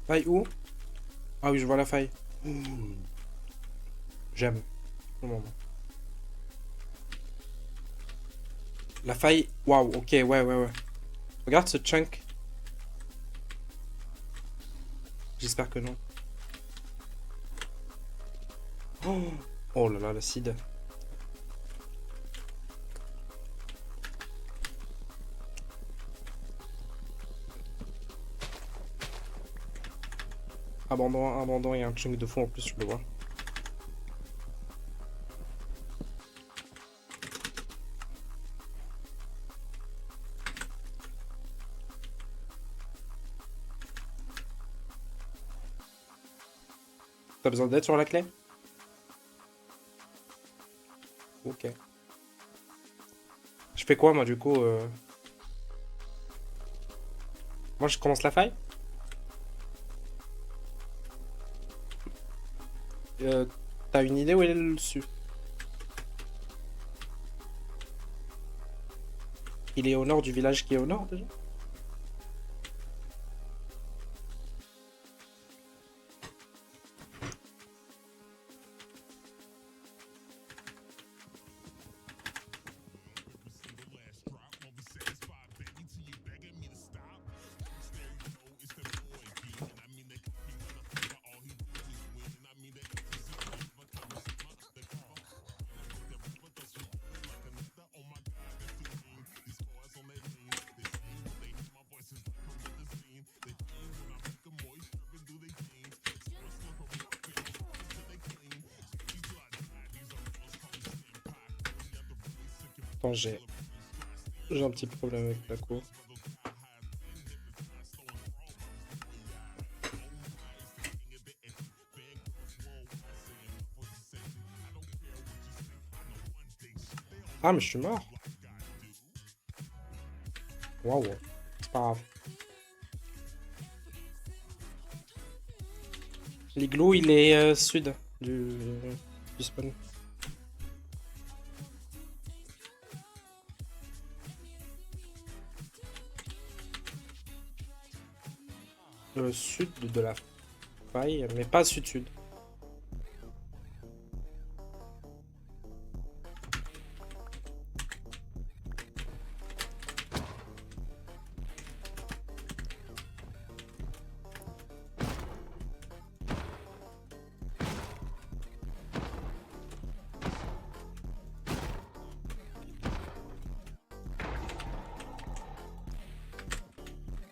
Faille où? Ah oui, je vois la faille. Mmh. J'aime. Le moment. La faille. Waouh, ok, ouais. Regarde ce chunk. J'espère que non. Oh, oh là là, l'acide. Abandon, il y a un chunk de fond en plus, je le vois. T'as besoin d'aide sur la clé? Ok. Je fais quoi moi du coup Moi je commence la faille? Euh, T'as une idée où est le dessus? Il est au nord du village qui est au nord déjà? Attends, j'ai un petit problème avec la cour. Ah mais je suis mort. Waouh. C'est pas grave. L'igloo il est sud du spawn. Sud de la faille, mais pas sud-sud.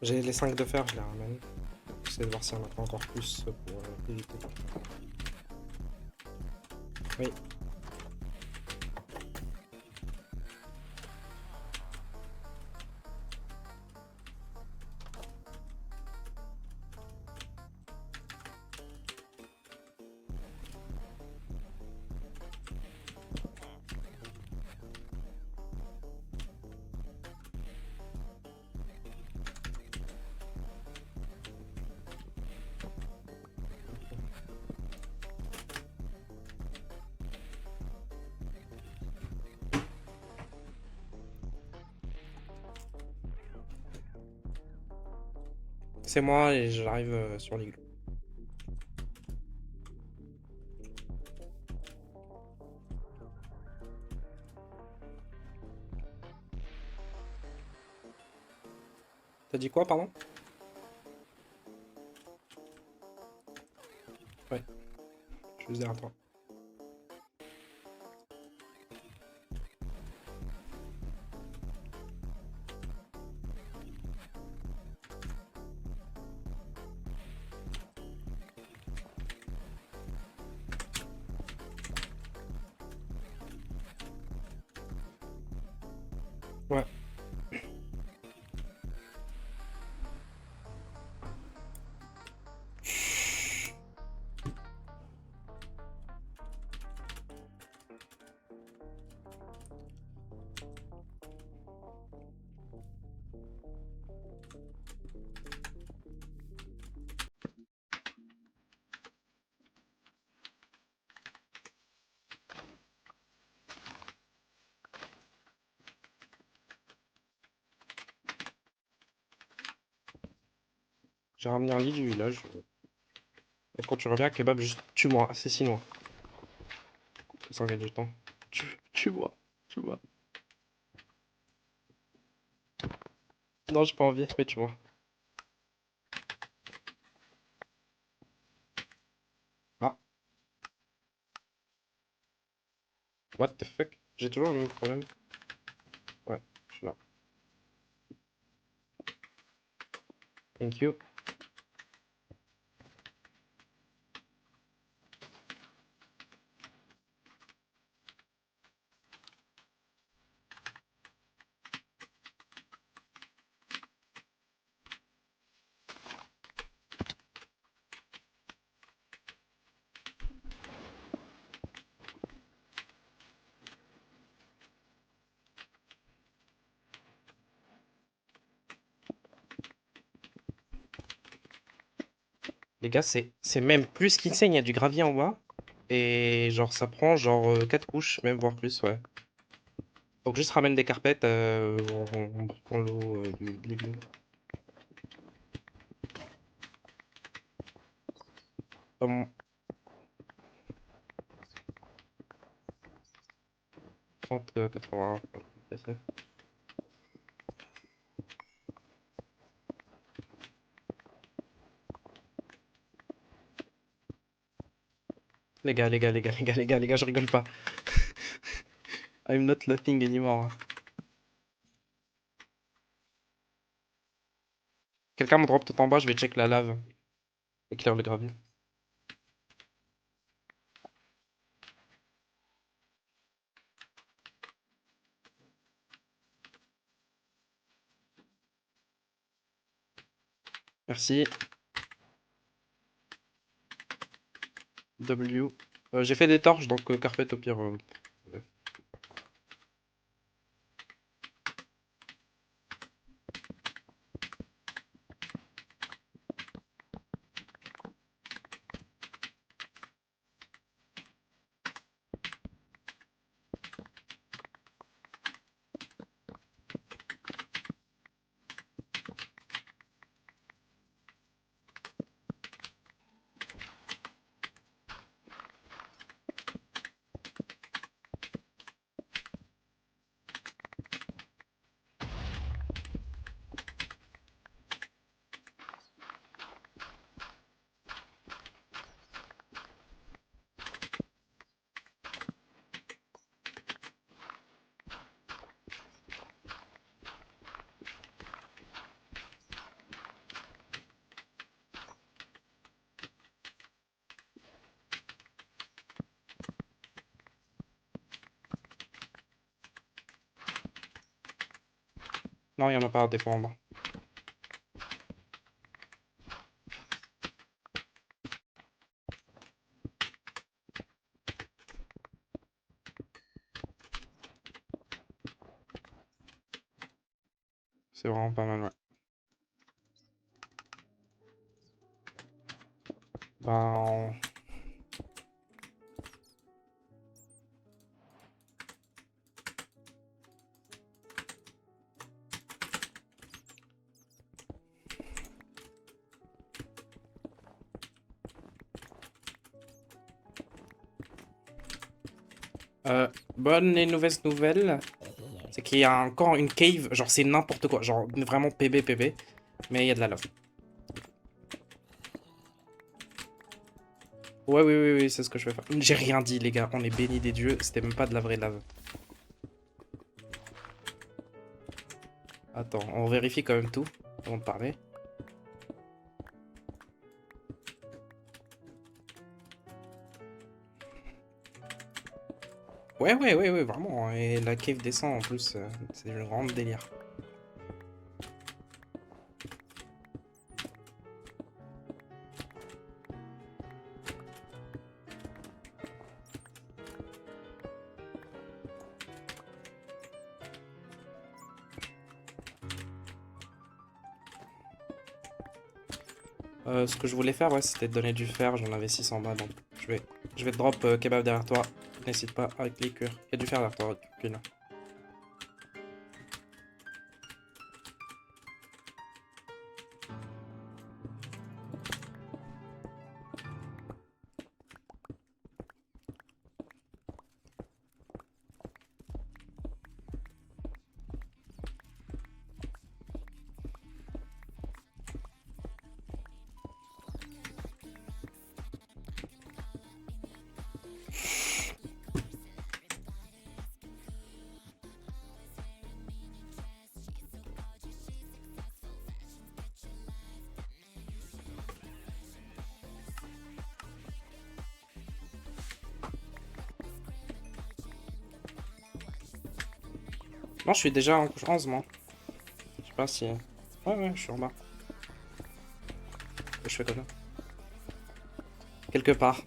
J'ai les 5 de fer, je les ramène. J'essaie de voir s'il y en a pas encore plus pour éviter. Oui. C'est moi et j'arrive sur l'igloo. T'as dit quoi, pardon? Ouais, je suis derrière toi. Ouais. J'ai ramené un lit du village. Et quand tu reviens, kebab, juste tue-moi, assassine-moi. Sans gagner du temps. Tue-moi, tue-moi. Non, j'ai pas envie, mais tue-moi. Ah, what the fuck? J'ai toujours le même problème. Ouais, je suis là. Thank you. Les gars, c'est même plus qu'Insane, il y a du gravier en bas. Et genre, ça prend genre 4 couches, même voire plus, ouais. Donc juste ramène des carpettes, on prend l'eau du living. 30, 80, c'est ça. Les gars, je rigole pas. I'm not laughing anymore. Quelqu'un me drop tout en bas, je vais check la lave. Éclaire le gravier. Merci. W. J'ai fait des torches, donc carpette au pire. Ouais. Non, il y en a pas à défendre. C'est vraiment pas mal, ouais. Ben. Bonne et mauvaise nouvelle, c'est qu'il y a encore une cave, genre c'est n'importe quoi, genre vraiment PB, mais il y a de la lave. Ouais, oui, oui, oui, c'est ce que je vais faire. J'ai rien dit, les gars, on est bénis des dieux, c'était même pas de la vraie lave. Attends, on vérifie quand même tout avant de parler. Ouais, ouais, ouais, ouais, vraiment, et la cave descend en plus, c'est le grand délire. Ce que je voulais faire, ouais, c'était de donner du fer. J'en avais 6 en bas, donc je vais te drop kebab derrière toi. N'hésite pas avec les cures. Il y a du fer derrière toi, là. Non, je suis déjà en couche 11, moi. Je sais pas si... Ouais, je suis en bas. Je fais comme ça. Quelque part.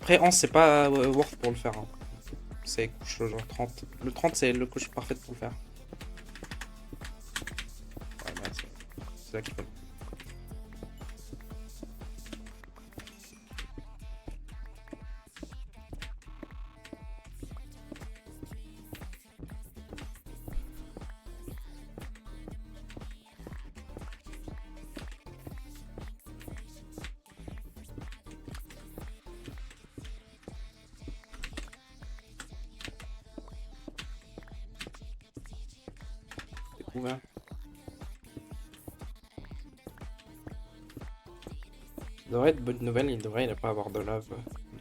Après, 11, c'est pas worth pour le faire. Hein. C'est couche genre 30. Le 30, c'est le couche parfaite pour le faire. Ouais, bah, c'est là qu'il faut. Découvert. Ça devrait être bonne nouvelle, il devrait ne pas avoir de lave.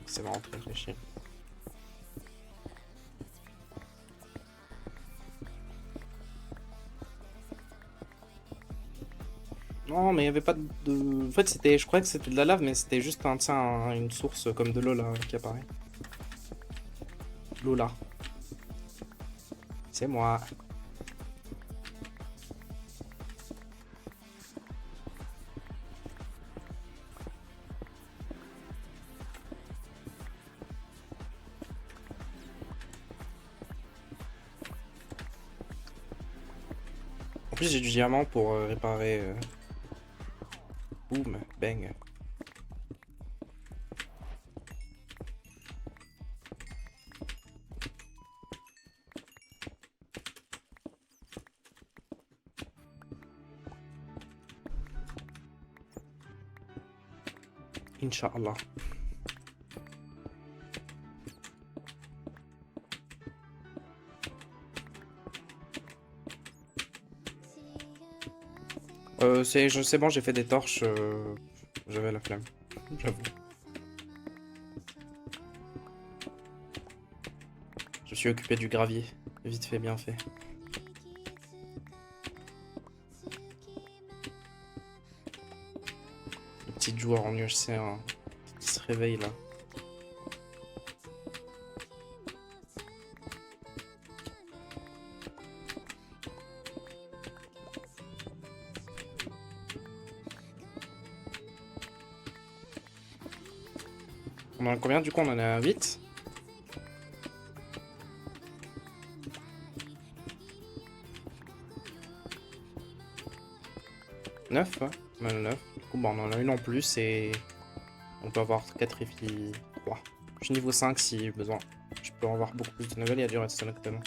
C'est vraiment très chiant. Non, mais il n'y avait pas de... En fait, c'était... Je croyais que c'était de la lave, mais c'était juste un, une source comme de l'eau, là, qui apparaît. L'eau, là. C'est moi. En plus, j'ai du diamant pour réparer... Boum, bang. Inch'Allah. C'est bon, j'ai fait des torches. J'avais la flemme. J'avoue. Je me suis occupé du gravier. Vite fait, bien fait. Le petit joueur en UHC1 qui se réveille là. On en a combien du coup? On en a 8. Neuf, ouais. On en a 9. Du coup, bah, on en a une en plus et on peut avoir 4 filles. 3. Je suis niveau 5 si besoin. Je peux avoir beaucoup plus de nouvelles, il y a du redstone actuellement.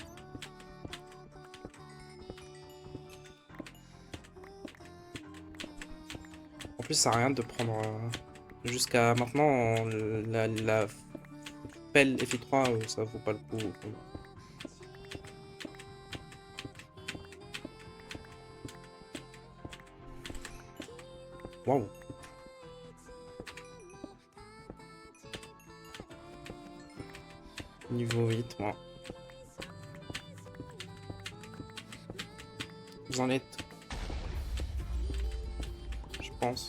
En plus, ça sert à rien de prendre... Jusqu'à maintenant, la pelle FI3, ça vaut pas le coup. Waouh. Niveau 8, moi. Vous en êtes? Je pense.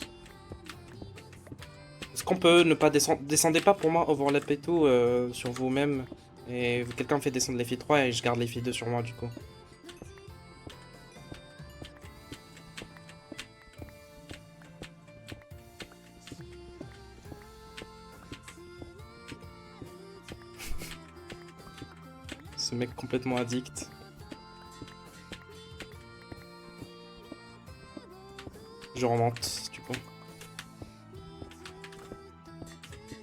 Est-ce qu'on peut ne pas descendre? Descendez pas pour moi, overlap et tout, sur vous-même. Et quelqu'un me fait descendre les filles 3 et je garde les filles 2 sur moi du coup. Ce mec complètement addict. Je remonte du coup.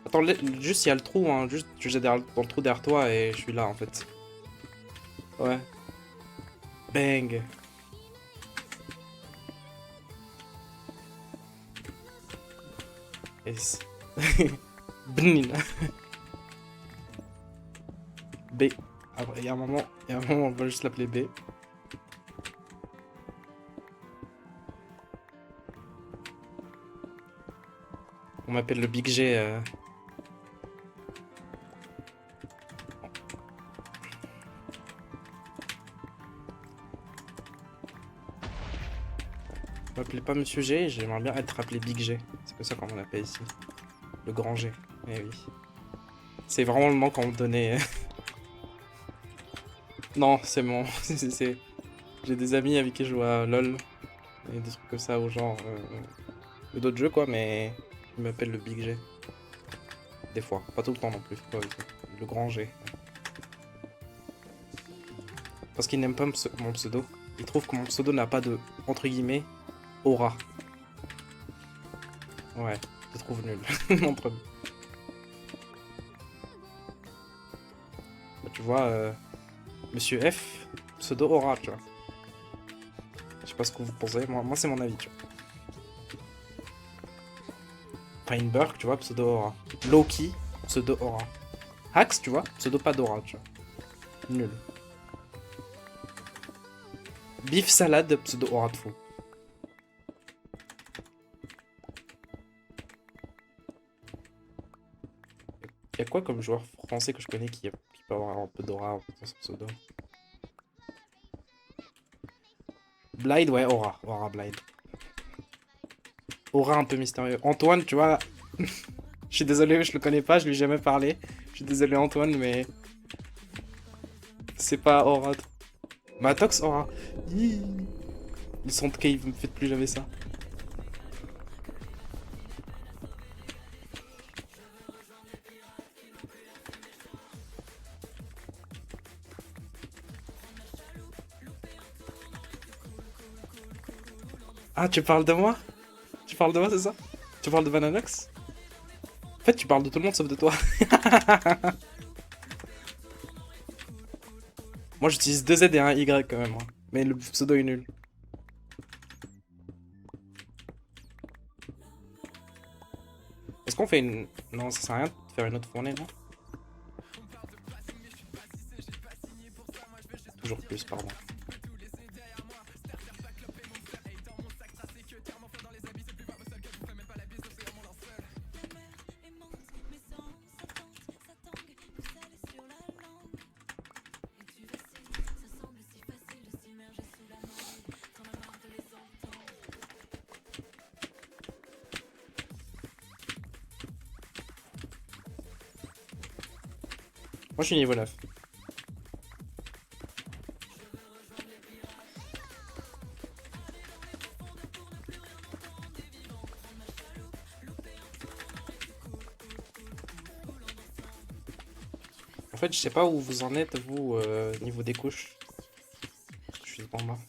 Attends, juste il y a le trou, hein. Juste tu jettes dans le trou derrière toi et je suis là en fait. Ouais. Bang. Yes. Bnin. B. Après, il y a un moment, on va juste l'appeler B. On m'appelle le Big G. On m'appelait pas Monsieur G, j'aimerais bien être appelé Big G. C'est comme ça qu'on l'appelle ici. Le grand G. Eh oui. C'est vraiment le nom qu'on me donnait. Non, c'est mon... J'ai des amis avec qui je joue à LoL. Et des trucs comme ça, ou genre... d'autres jeux, quoi, mais... Ils m'appellent le Big G. Des fois. Pas tout le temps non plus. Ouais, le grand G. Parce qu'ils n'aiment pas mon pseudo. Ils trouvent que mon pseudo n'a pas de, entre guillemets, aura. Ouais, je trouve nul. Entre nous. Bah, tu vois, Monsieur F, pseudo aura, tu vois. Je sais pas ce que vous pensez, moi c'est mon avis, tu vois. Feinberg, tu vois, pseudo aura. Loki, pseudo aura. Hax, tu vois, pseudo pas d'aura, tu vois. Nul. Beef salade, pseudo aura de fou. Y'a quoi comme joueur français que je connais qui peut avoir un peu d'aura dans son pseudo? Blade, ouais, aura. Aura, Blade. Aura un peu mystérieux. Antoine, tu vois, je suis désolé, je le connais pas, je lui ai jamais parlé. Je suis désolé Antoine, mais c'est pas Aura. Matox Aura. Hi. Ils sont de cave, me faites plus jamais ça. Ah, tu parles de moi? Tu parles de moi, c'est ça? Tu parles de Bananox? En fait, tu parles de tout le monde sauf de toi. Moi, j'utilise deux Z et un Y quand même, hein. Mais le pseudo est nul. Est-ce qu'on fait une... Non, ça sert à rien de faire une autre fournée, non? Toujours plus, pardon. Moi, je suis niveau 9. En fait, je sais pas où vous en êtes, vous, niveau des couches. Je suis devant moi.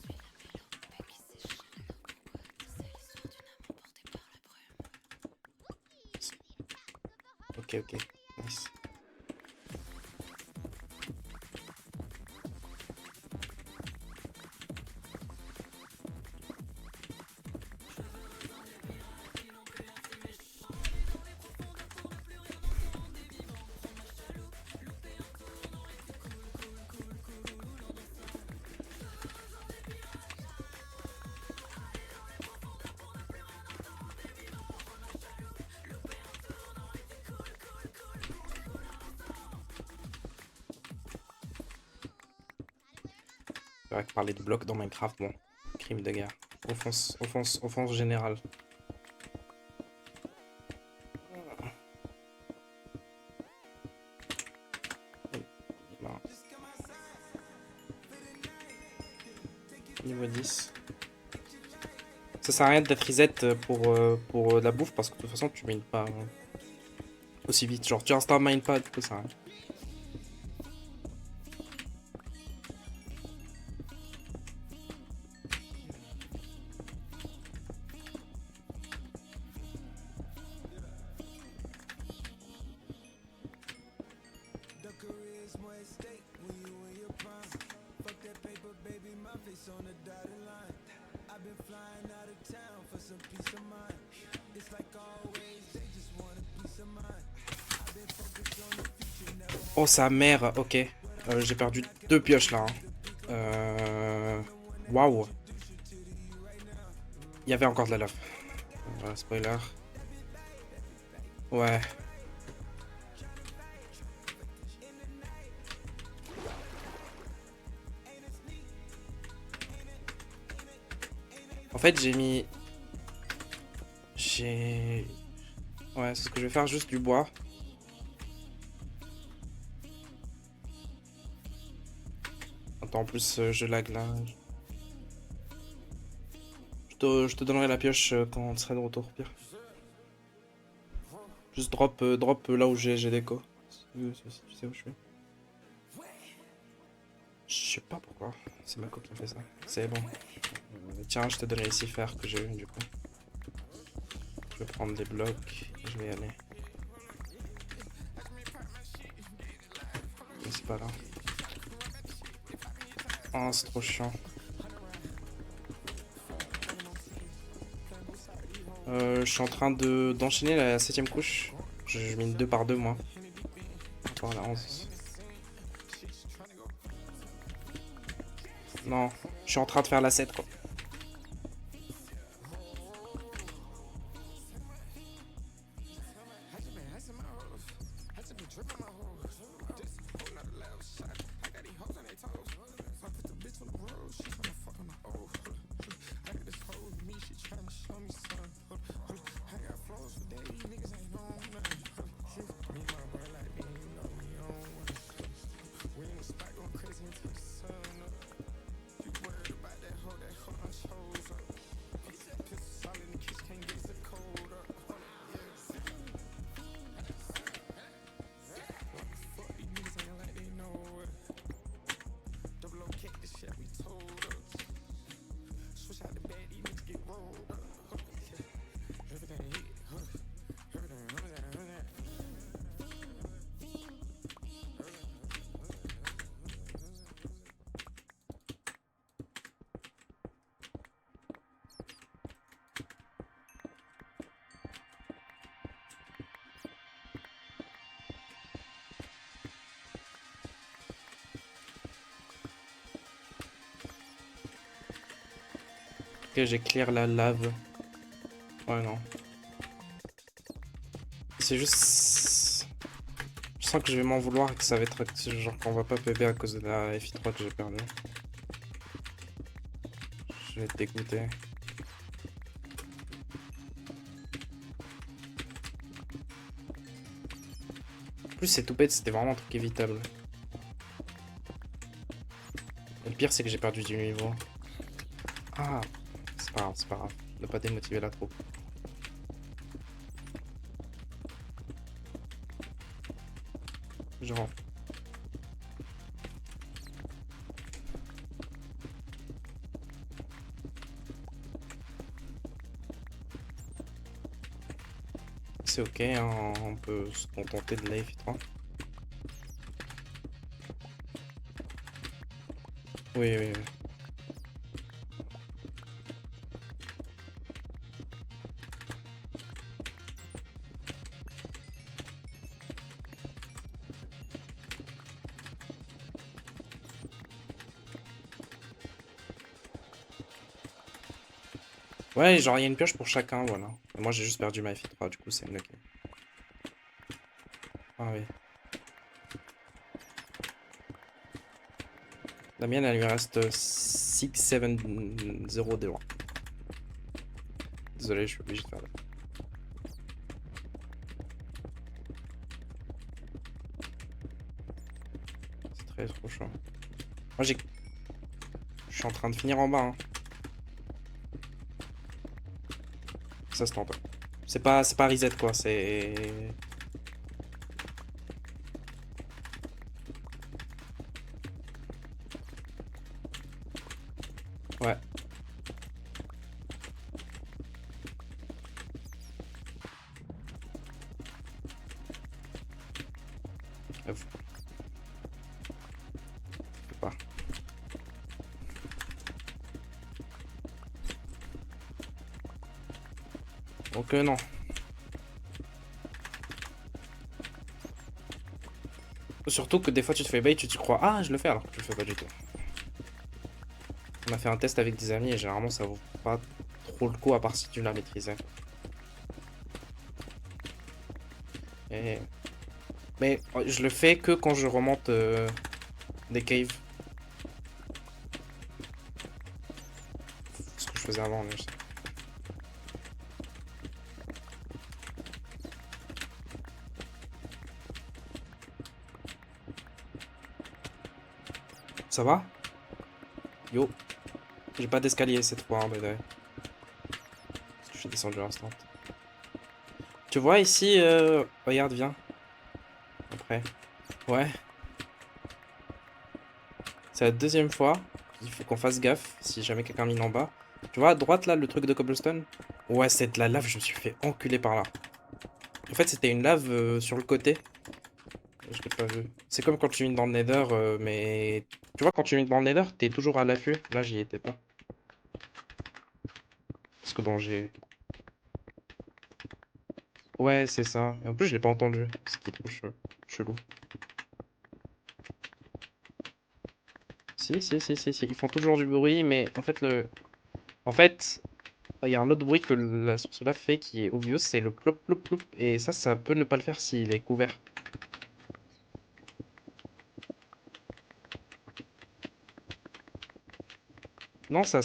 Ok, ok. Nice. C'est vrai que parler de blocs dans Minecraft, bon, crime de guerre. Offense générale. Non. Niveau 10. Ça sert à rien d'être reset pour la bouffe parce que de toute façon tu mines pas aussi vite. Genre tu installes mine pas, du coup ça sert à rien. Oh sa mère, ok. J'ai perdu deux pioches là, hein. Waouh. Il y avait encore de la lave. Spoiler. Ouais. En fait j'ai mis... J'ai... Ouais, c'est ce que je vais faire, juste du bois. Attends, en plus, je lag là. Je te donnerai la pioche quand on serait de retour, pire. Juste drop là où j'ai déco. Si tu sais où je suis. Je sais pas pourquoi. C'est ma co qui me fait ça. C'est bon. Tiens, je te donne les faire que j'ai eu du coup. Je vais prendre des blocs et je vais y aller. Mais c'est pas là. Oh, c'est trop chiant. Je suis en train d'enchaîner la 7ème couche. Je mine 2 par 2 moi. Par rapport à la 11. Non, je suis en train de faire la 7 quoi. Ok, j'ai clear la lave. Ouais, non. C'est juste... Je sens que je vais m'en vouloir et que ça va être... Genre qu'on va pas PB à cause de la FI3 que j'ai perdu. Je vais être dégoûté. En plus, c'est tout bête, c'était vraiment un truc évitable. Et le pire, c'est que j'ai perdu du niveau. Ah, c'est pas grave, c'est pas grave. Ne pas démotiver la troupe. Je rentre. C'est ok, hein, on peut se contenter de la FI3. Oui, oui, oui. Ouais, genre il y a une pioche pour chacun, voilà. Et moi j'ai juste perdu ma FI3, du coup c'est bloqué. Ah oui. La mienne, elle lui reste 6-7-0 de loin. Désolé, je suis obligé de faire là. C'est très trop chaud. Moi j'ai... Je suis en train de finir en bas, hein. Ça se tente. C'est pas reset quoi, c'est... Ouais. Faut pas. Donc non. Surtout que des fois tu te fais bait, tu te crois, ah je le fais alors que tu le fais pas du tout. On a fait un test avec des amis et généralement ça vaut pas trop le coup à part si tu l'as maîtrisé. Et... Mais je le fais que quand je remonte des caves. Ce que je faisais avant, mais je sais. Ça va? Yo. J'ai pas d'escalier cette fois, hein, by the way. Je suis descendu à l'instant. Tu vois ici, regarde, viens. Après. Ouais. C'est la deuxième fois. Il faut qu'on fasse gaffe si jamais quelqu'un mine en bas. Tu vois à droite là, le truc de cobblestone? Ouais, c'est de la lave, je me suis fait enculer par là. En fait, c'était une lave sur le côté. Je l'ai pas vu. C'est comme quand tu mines dans le Nether, mais... Tu vois, quand tu mines dans le Nether, t'es toujours à l'affût. Là, j'y étais pas. Parce que bon, j'ai... Ouais, c'est ça. Et en plus, je l'ai pas entendu. Ce qui est trop chelou. Si. Ils font toujours du bruit, mais en fait, En fait, il y a un autre bruit que la source là fait qui est obvious, c'est le plop plop plop. Et ça peut ne pas le faire s'il est couvert. Non, ça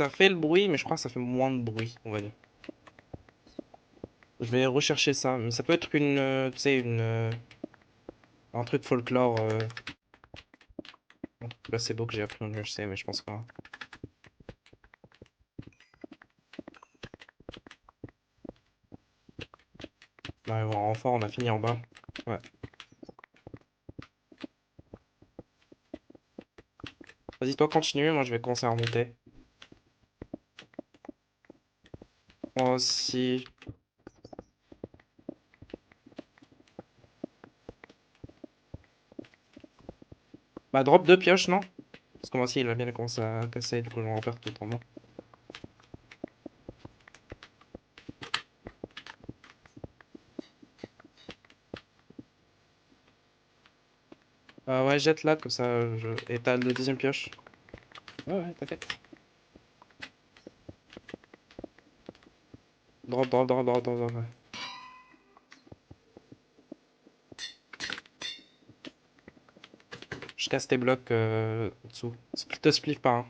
fait le bruit, mais je crois que ça fait moins de bruit, on va dire. Je vais rechercher ça. Mais ça peut être une, tu sais, un truc folklore. Là, c'est beau que j'ai appris en UHC, mais je pense pas. On va voir en renfort, on a fini en bas. Ouais. Vas-y, toi, continue, moi je vais commencer à remonter. Moi aussi. Bah, drop deux pioches, non? Parce que moi aussi, il va bien commencer à casser, du coup, j'en perds tout le temps. Ouais, jette là, comme ça, et t'as le deuxième pioche. Ouais, t'inquiète. Drop. Ouais. Je casse tes blocs en dessous. Te spliff pas, hein.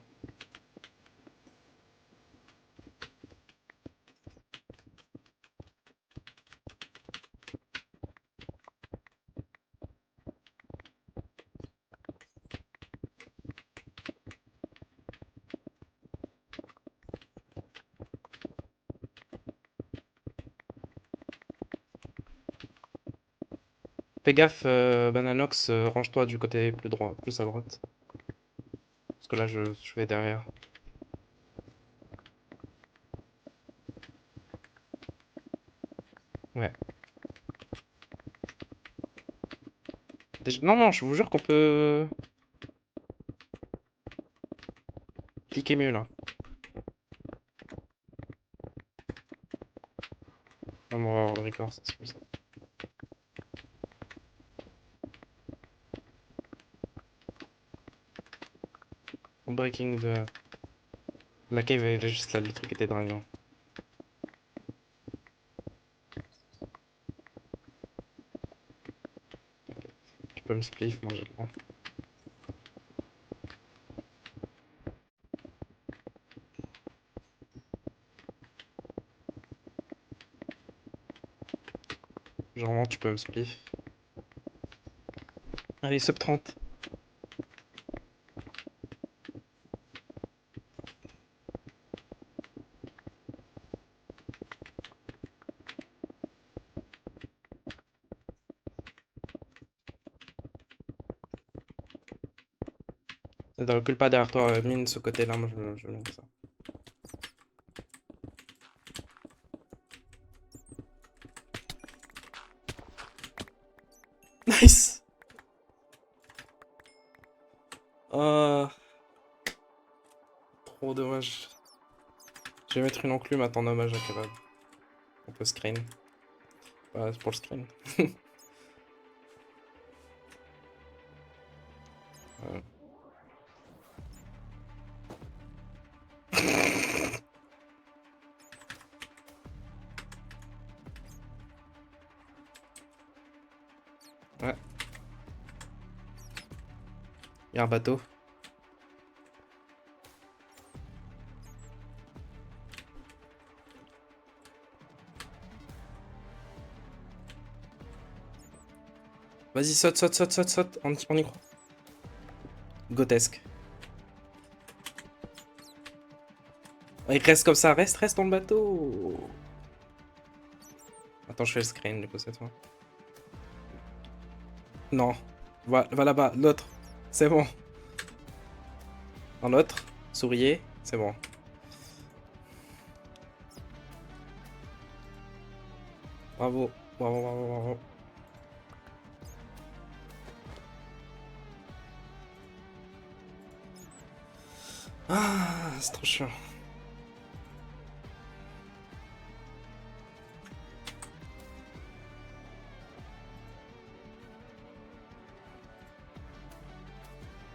Fais gaffe, Bananox, range-toi du côté plus droit, plus à droite. Parce que là, je vais derrière. Ouais. Non, je vous jure qu'on peut cliquer mieux là. On va voir le record, c'est comme ça. Breaking de... La cave, elle est juste là, le truc était dingue. Tu peux me spliff, moi je le prends. Genre, tu peux me spliff. Allez, sub 30. Ne recule pas derrière toi, mine ce côté-là, moi je mine ça. Nice! Ah, trop dommage. Je vais mettre une enclume à ton hommage à Kebab. On peut screen. Ouais, c'est pour le screen. Ouais. Ouais, il y a un bateau. Vas-y, saute. On y croit. Grotesque. Il reste comme ça, reste dans le bateau. Attends, je fais le screen du coup cette fois. Non. Va là-bas, l'autre. C'est bon. Dans l'autre. Souriez. C'est bon. Bravo. Bravo. Ah, c'est trop chiant.